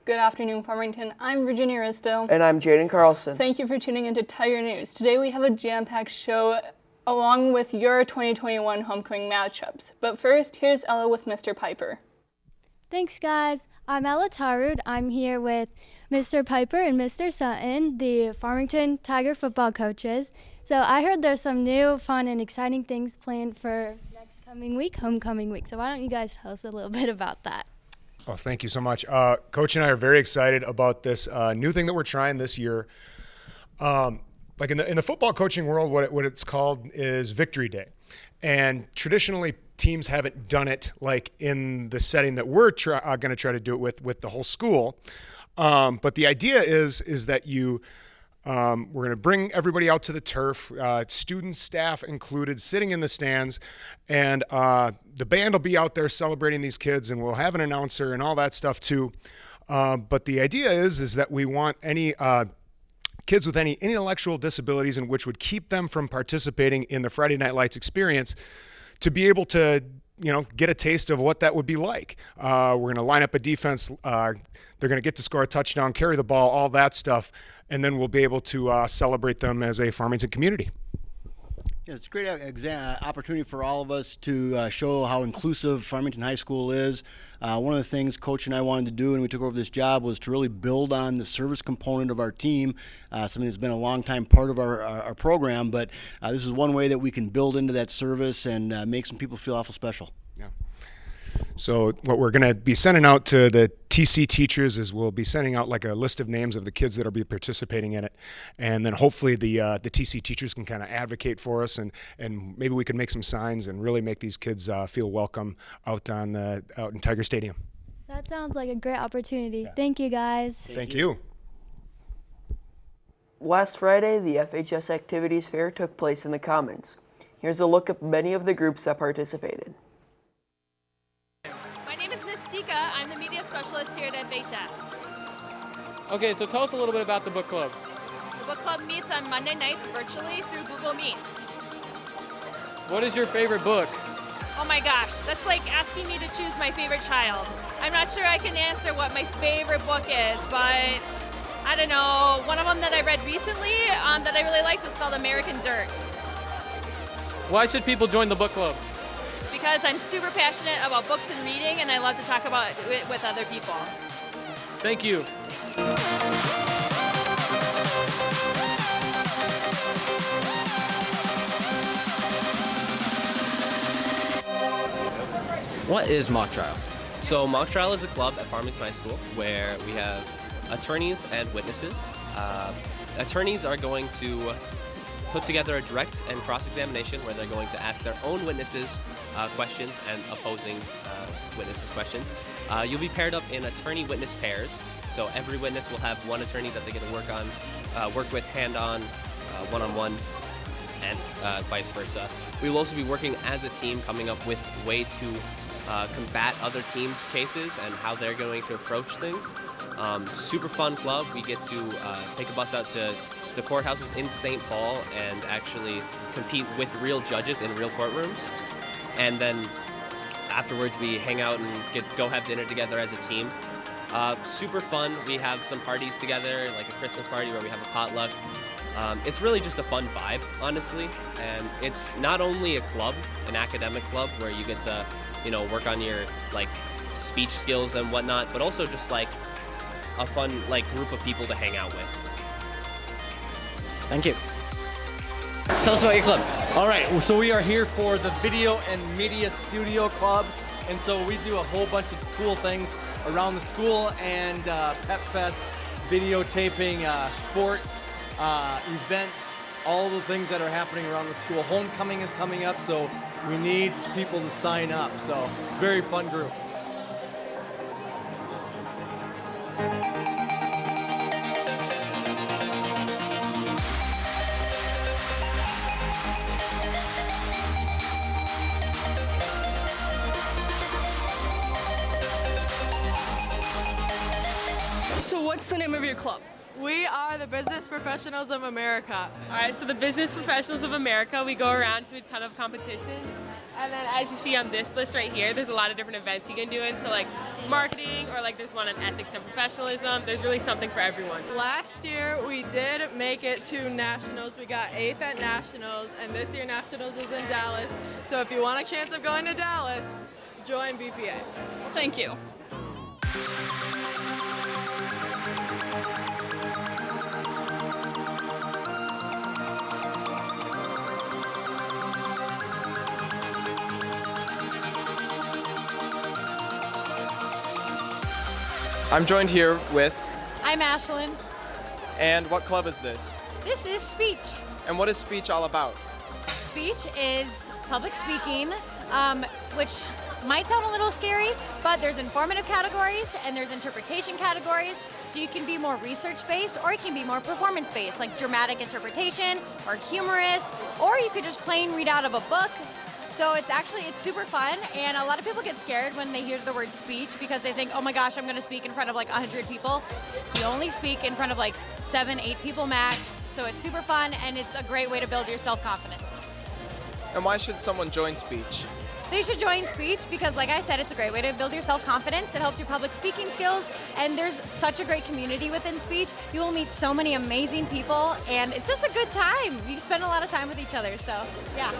Good afternoon, Farmington. I'm Virginia Risto. And I'm Jaden Carlson. Thank you for tuning into Tiger News. Today we have a jam-packed show along with your 2021 homecoming matchups. But first, here's Ella with Mr. Piper. Thanks, guys. I'm Ella Tarud. I'm here with Mr. Piper and Mr. Sutton, the Farmington Tiger football coaches. So I heard there's some new, fun, and exciting things planned for next coming week, homecoming week. So why don't you guys tell us a little bit about that? Oh, thank you so much. Coach and I are very excited about this new thing that we're trying this year. Like in the football coaching world, what it's called is Victory Day. And traditionally, teams haven't done it like in the setting that we're going to try to do it with the whole school. But the idea is that we're going to bring everybody out to the turf, students, staff included, sitting in the stands, and the band will be out there celebrating these kids, and we'll have an announcer and all that stuff too. But the idea is that we want any kids with any intellectual disabilities and which would keep them from participating in the Friday Night Lights experience to be able to, get a taste of what that would be like. We're going to line up a defense. They're going to get to score a touchdown, carry the ball, all that stuff, and then we'll be able to celebrate them as a Farmington community. Yeah, it's a great opportunity for all of us to show how inclusive Farmington High School is. One of the things Coach and I wanted to do when we took over this job was to really build on the service component of our team, something that's been a long time part of our program, but this is one way that we can build into that service and make some people feel awful special. Yeah. So what we're going to be sending out to the TC teachers is we'll be sending out like a list of names of the kids that will be participating in it, and then hopefully the TC teachers can kind of advocate for us, and maybe we can make some signs and really make these kids feel welcome out in Tiger Stadium. That sounds like a great opportunity. Yeah. Thank you, guys. Thank you. Last Friday, the FHS Activities Fair took place in the Commons. Here's a look at many of the groups that participated. I'm the media specialist here at FHS. Okay, so tell us a little bit about the book club. The book club meets on Monday nights virtually through Google Meets. What is your favorite book? Oh my gosh, that's like asking me to choose my favorite child. I'm not sure I can answer what my favorite book is, but I don't know. One of them that I read recently that I really liked was called American Dirt. Why should people join the book club? Because I'm super passionate about books and reading, and I love to talk about it with other people. Thank you. What is mock trial? So mock trial is a club at Farmington High School where we have attorneys and witnesses. Attorneys are going to put together a direct and cross-examination where they're going to ask their own witnesses questions and opposing witnesses questions. You'll be paired up in attorney-witness pairs, so every witness will have one attorney that they get to work with hand-on, one-on-one, and vice versa. We will also be working as a team, coming up with a way to combat other teams' cases and how they're going to approach things. Super fun club. We get to take a bus out to the courthouses in St. Paul and actually compete with real judges in real courtrooms. And then afterwards we hang out and go have dinner together as a team. Super fun. We have some parties together, like a Christmas party where we have a potluck. It's really just a fun vibe, honestly. And it's not only a club, an academic club where you get to, work on your speech skills and whatnot, but also just like a fun group of people to hang out with. Thank you. Tell us about your club. All right, so we are here for the Video and Media Studio Club, and so we do a whole bunch of cool things around the school and Pep Fest, videotaping, sports, events, all the things that are happening around the school. Homecoming is coming up, so we need people to sign up, so very fun group. So what's the name of your club? We are the Business Professionals of America. All right, so the Business Professionals of America, we go around to a ton of competition. And then as you see on this list right here, there's a lot of different events you can do in. So like marketing, or like there's one on ethics and professionalism. There's really something for everyone. Last year we did make it to nationals. We got 8th at nationals, and this year nationals is in Dallas. So if you want a chance of going to Dallas, join BPA. Thank you. I'm joined here with, I'm Ashlyn. and what club is this? This is speech. And what is speech all about? Speech is public speaking, which might sound a little scary, but there's informative categories and there's interpretation categories. So you can be more research-based, or you can be more performance-based, like dramatic interpretation or humorous, or you could just plain read out of a book. So it's super fun, and a lot of people get scared when they hear the word speech because they think, oh my gosh, I'm going to speak in front of like 100 people. You only speak in front of like 7, 8 people max, so it's super fun, and it's a great way to build your self-confidence. And why should someone join speech? They should join speech because, like I said, it's a great way to build your self-confidence. It helps your public speaking skills, and there's such a great community within speech. You will meet so many amazing people, and it's just a good time. You spend a lot of time with each other, so yeah.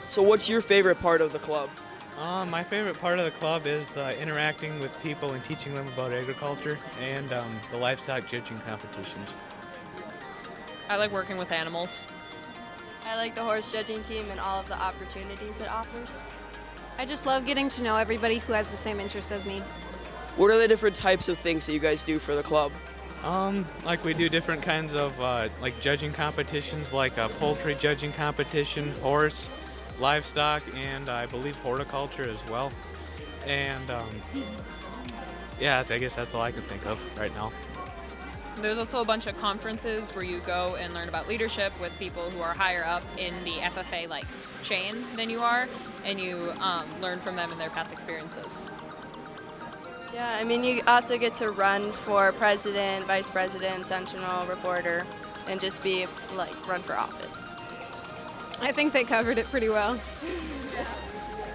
So what's your favorite part of the club? My favorite part of the club is interacting with people and teaching them about agriculture and the livestock judging competitions. I like working with animals. I like the horse judging team and all of the opportunities it offers. I just love getting to know everybody who has the same interests as me. What are the different types of things that you guys do for the club? Like we do different kinds of like judging competitions, like a poultry judging competition, horse, livestock, and I believe horticulture as well. And yeah, I guess that's all I can think of right now. There's also a bunch of conferences where you go and learn about leadership with people who are higher up in the FFA like chain than you are, and you learn from them and their past experiences. Yeah, I mean, you also get to run for president, vice president, sentinel, reporter, and just be like run for office. I think they covered it pretty well.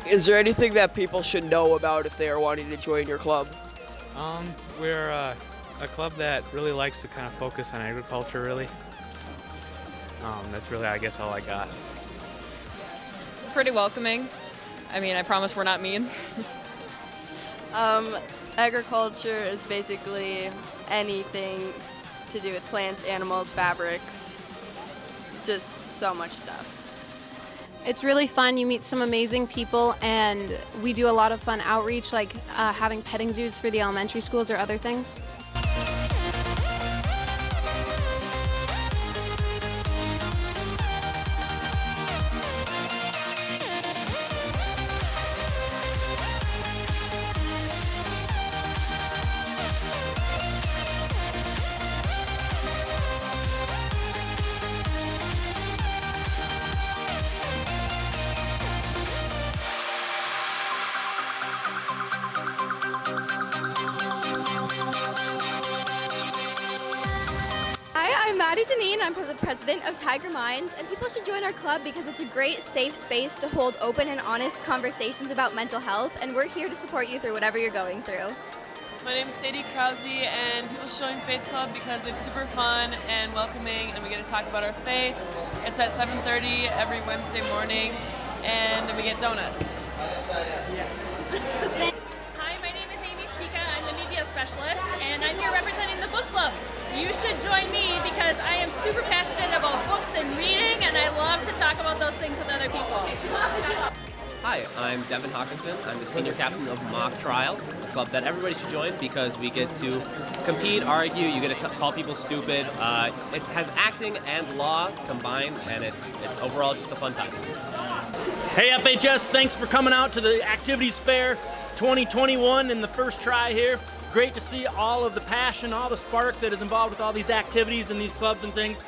Is there anything that people should know about if they are wanting to join your club? We're a club that really likes to kind of focus on agriculture, really. That's really, I guess, all I got. Pretty welcoming. I mean, I promise we're not mean. Agriculture is basically anything to do with plants, animals, fabrics, just so much stuff. It's really fun. You meet some amazing people, and we do a lot of fun outreach, like having petting zoos for the elementary schools or other things. I'm Maddie Deneen. I'm the president of Tiger Minds, and people should join our club because it's a great, safe space to hold open and honest conversations about mental health, and we're here to support you through whatever you're going through. My name is Sadie Krause, and people should join Faith Club because it's super fun and welcoming, and we get to talk about our faith. It's at 7:30 every Wednesday morning, and we get donuts. Hi, my name is Amy Stika. I'm the media specialist, and I'm here representing the book club. You should join me because I am super passionate about books and reading, and I love to talk about those things with other people. Hi, I'm Devin Hawkinson. I'm the senior captain of Mock Trial, a club that everybody should join because we get to compete, argue, you get to call people stupid. It has acting and law combined, and it's overall just a fun time. Hey FHS, thanks for coming out to the Activities Fair 2021 in the first try here. Great to see all of the passion, all the spark that is involved with all these activities and these clubs and things.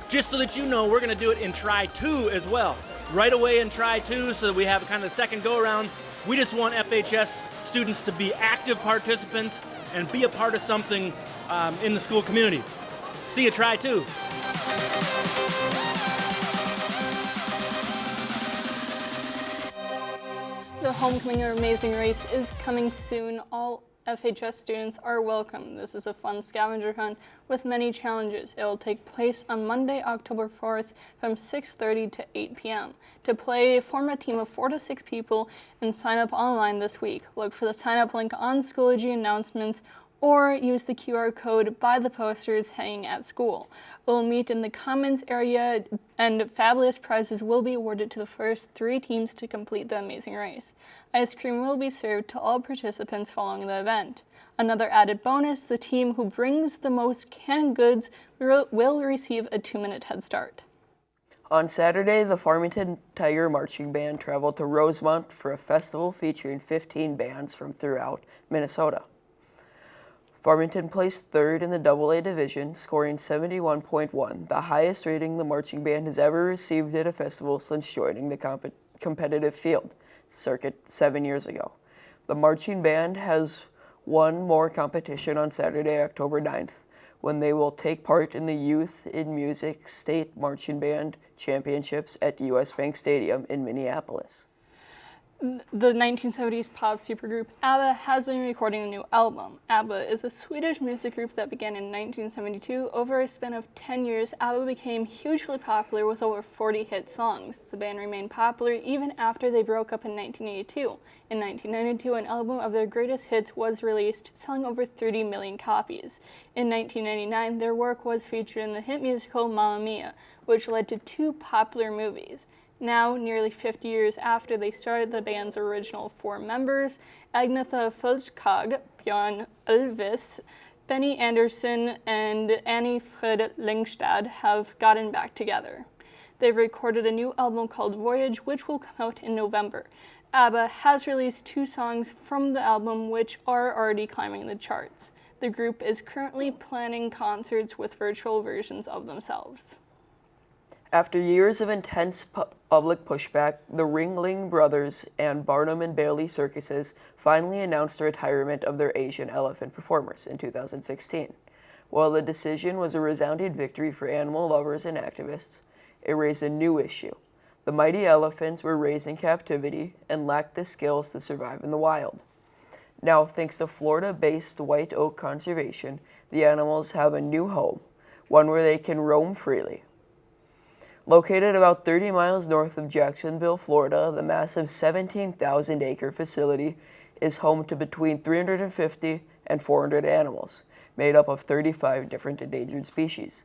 Just so that you know, we're going to do it in try 2 as well. right away in Try 2 so that we have kind of the second go-around. We just want FHS students to be active participants and be a part of something in the school community. See you Try 2. The Homecoming or Amazing Race is coming soon. All FHS students are welcome. This is a fun scavenger hunt with many challenges. It will take place on Monday, October 4th from 6:30 to 8 p.m. To play, form a team of 4 to 6 people and sign up online this week. Look for the sign up link on Schoology announcements or use the QR code by the posters hanging at school. We'll meet in the Commons area and fabulous prizes will be awarded to the first 3 teams to complete the amazing race. Ice cream will be served to all participants following the event. Another added bonus, the team who brings the most canned goods will receive a 2-minute head start. On Saturday, the Farmington Tiger Marching Band traveled to Rosemont for a festival featuring 15 bands from throughout Minnesota. Farmington placed 3rd in the AA division, scoring 71.1, the highest rating the marching band has ever received at a festival since joining the competitive field circuit 7 years ago. The marching band has one more competition on Saturday, October 9th, when they will take part in the Youth in Music State Marching Band Championships at US Bank Stadium in Minneapolis. The 1970s pop supergroup ABBA has been recording a new album. ABBA is a Swedish music group that began in 1972. Over a span of 10 years, ABBA became hugely popular with over 40 hit songs. The band remained popular even after they broke up in 1982. In 1992, an album of their greatest hits was released, selling over 30 million copies. In 1999, their work was featured in the hit musical Mamma Mia, which led to 2 popular movies. Now, nearly 50 years after they started, the band's original 4 members, Agnetha Fältskog, Björn Ulvaeus, Benny Andersson, and Annie Frid Lyngstad, have gotten back together. They've recorded a new album called Voyage, which will come out in November. ABBA has released 2 songs from the album, which are already climbing the charts. The group is currently planning concerts with virtual versions of themselves. After years of intense public pushback, the Ringling Brothers and Barnum and Bailey circuses finally announced the retirement of their Asian elephant performers in 2016. While the decision was a resounding victory for animal lovers and activists, it raised a new issue. The mighty elephants were raised in captivity and lacked the skills to survive in the wild. Now, thanks to Florida-based White Oak Conservation, the animals have a new home, one where they can roam freely. Located about 30 miles north of Jacksonville, Florida, the massive 17,000-acre facility is home to between 350 and 400 animals, made up of 35 different endangered species.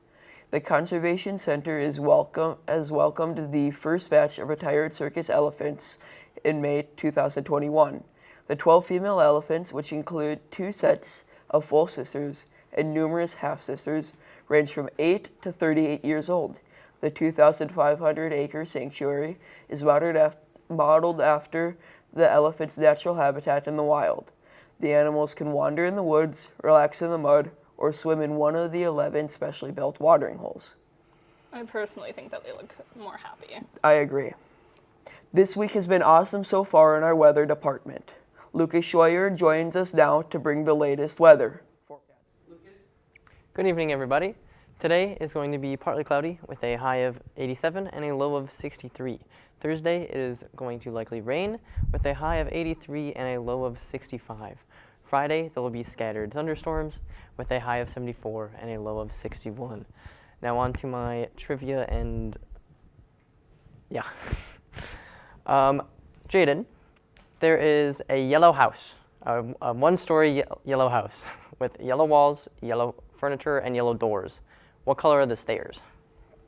The Conservation Center has welcomed the first batch of retired circus elephants in May 2021. The 12 female elephants, which include 2 sets of full sisters and numerous half-sisters, range from 8 to 38 years old. The 2,500-acre sanctuary is modeled after the elephant's natural habitat in the wild. The animals can wander in the woods, relax in the mud, or swim in one of the 11 specially built watering holes. I personally think that they look more happy. I agree. This week has been awesome so far in our weather department. Lucas Scheuer joins us now to bring the latest weather. Good evening, everybody. Today is going to be partly cloudy with a high of 87 and a low of 63. Thursday is going to likely rain with a high of 83 and a low of 65. Friday, there will be scattered thunderstorms with a high of 74 and a low of 61. Now on to my trivia and Jaden, there is a yellow house, a one-story yellow house with yellow walls, yellow furniture, and yellow doors. What color are the stairs?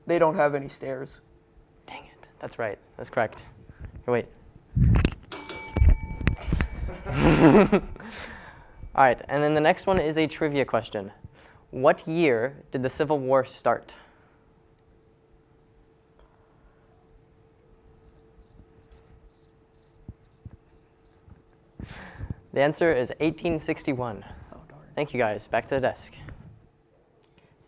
They don't have any stairs. Dang it. That's right. That's correct. Here, wait. All right, and then the next one is a trivia question. What year did the Civil War start? The answer is 1861. Oh, darn. Thank you, guys. Back to the desk.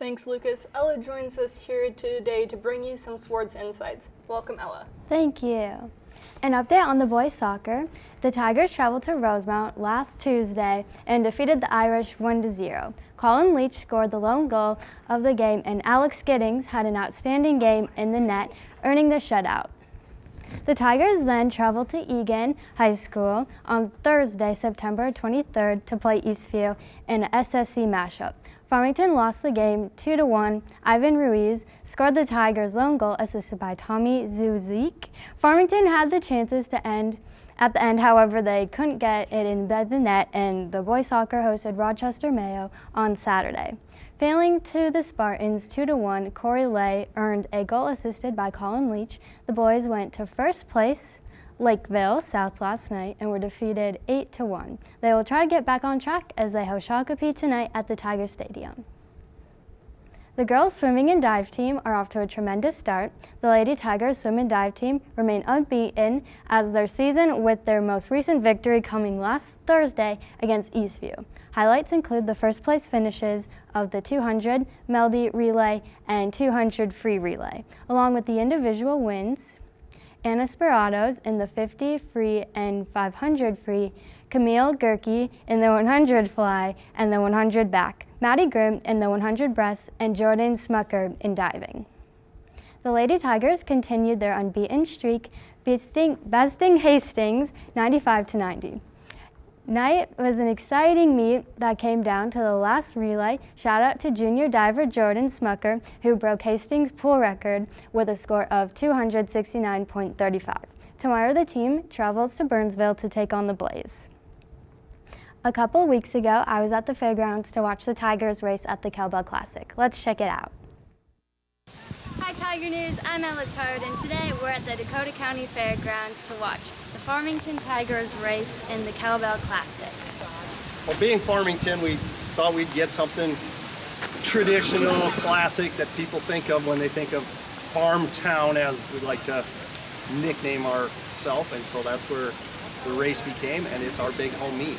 Thanks, Lucas. Ella joins us here today to bring you some sports insights. Welcome, Ella. Thank you. An update on the boys soccer. The Tigers traveled to Rosemount last Tuesday and defeated the Irish 1-0. Colin Leach scored the lone goal of the game, and Alex Giddings had an outstanding game in the net, earning the shutout. The Tigers then traveled to Egan High School on Thursday, September 23rd to play Eastview in a SSC matchup. Farmington lost the game 2-1. Ivan Ruiz scored the Tigers' lone goal, assisted by Tommy Zuzik. Farmington had the chances to end at the end, however, they couldn't get it in the net, and the boys soccer hosted Rochester Mayo on Saturday. Failing to the Spartans 2-1, Corey Lay earned a goal assisted by Colin Leach. The boys went to first place, Lakeville South, last night and were defeated 8-1. They will try to get back on track as they host Shakopee tonight at the Tiger Stadium. The girls' swimming and dive team are off to a tremendous start. The Lady Tigers swim and dive team remain unbeaten as their season, with their most recent victory coming last Thursday against Eastview. Highlights include the first place finishes of the 200 Melody Relay and 200 Free Relay, along with the individual wins. Anna Speratos in the 50 free and 500 free, Camille Gerke in the 100 fly and the 100 back, Maddie Grimm in the 100 breast, and Jordan Smucker in diving. The Lady Tigers continued their unbeaten streak, besting Hastings 95-90. Night was an exciting meet that came down to the last relay. Shout out to junior diver Jordan Smucker, who broke Hastings' pool record with a score of 269.35. Tomorrow the team travels to Burnsville to take on the Blaze. A couple weeks ago, I was at the fairgrounds to watch the Tigers race at the Cowbell Classic. Let's check it out. Hi Tiger News, I'm Ella Toad, and today we're at the Dakota County Fairgrounds to watch the Farmington Tigers race in the Cowbell Classic. Well, being Farmington, we thought we'd get something traditional, classic that people think of when they think of farm town, as we like to nickname ourselves, and so that's where the race became, and it's our big home meet.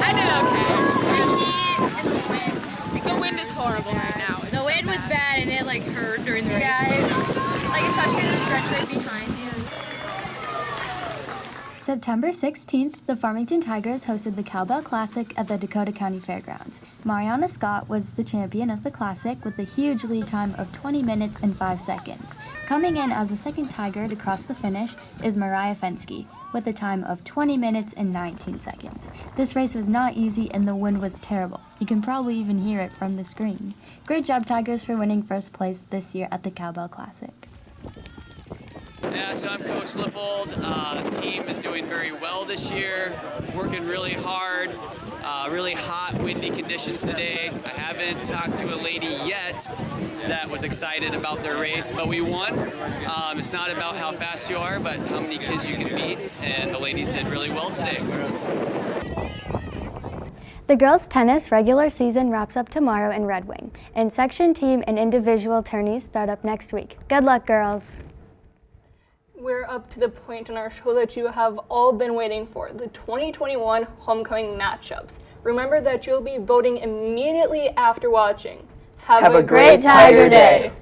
I did okay. The heat and the wind. The wind is horrible right now. The wind was bad and it like hurt during the race. Like especially the stretch right behind you. September 16th, the Farmington Tigers hosted the Cowbell Classic at the Dakota County Fairgrounds. Mariana Scott was the champion of the Classic with a huge lead time of 20 minutes and 5 seconds. Coming in as the second Tiger to cross the finish is Mariah Fensky, with a time of 20 minutes and 19 seconds. This race was not easy and the wind was terrible. You can probably even hear it from the screen. Great job, Tigers, for winning first place this year at the Cowbell Classic. Yeah, so I'm Coach Lippold. The team is doing very well this year, working really hard. Really hot, windy conditions today. I haven't talked to a lady yet that was excited about their race, but we won. It's not about how fast you are, but how many kids you can beat, and the ladies did really well today. The girls' tennis regular season wraps up tomorrow in Red Wing, and section, team, and individual tourneys start up next week. Good luck, girls. We're up to the point in our show that you have all been waiting for, the 2021 homecoming matchups. Remember that you'll be voting immediately after watching. Have a great Tiger Day.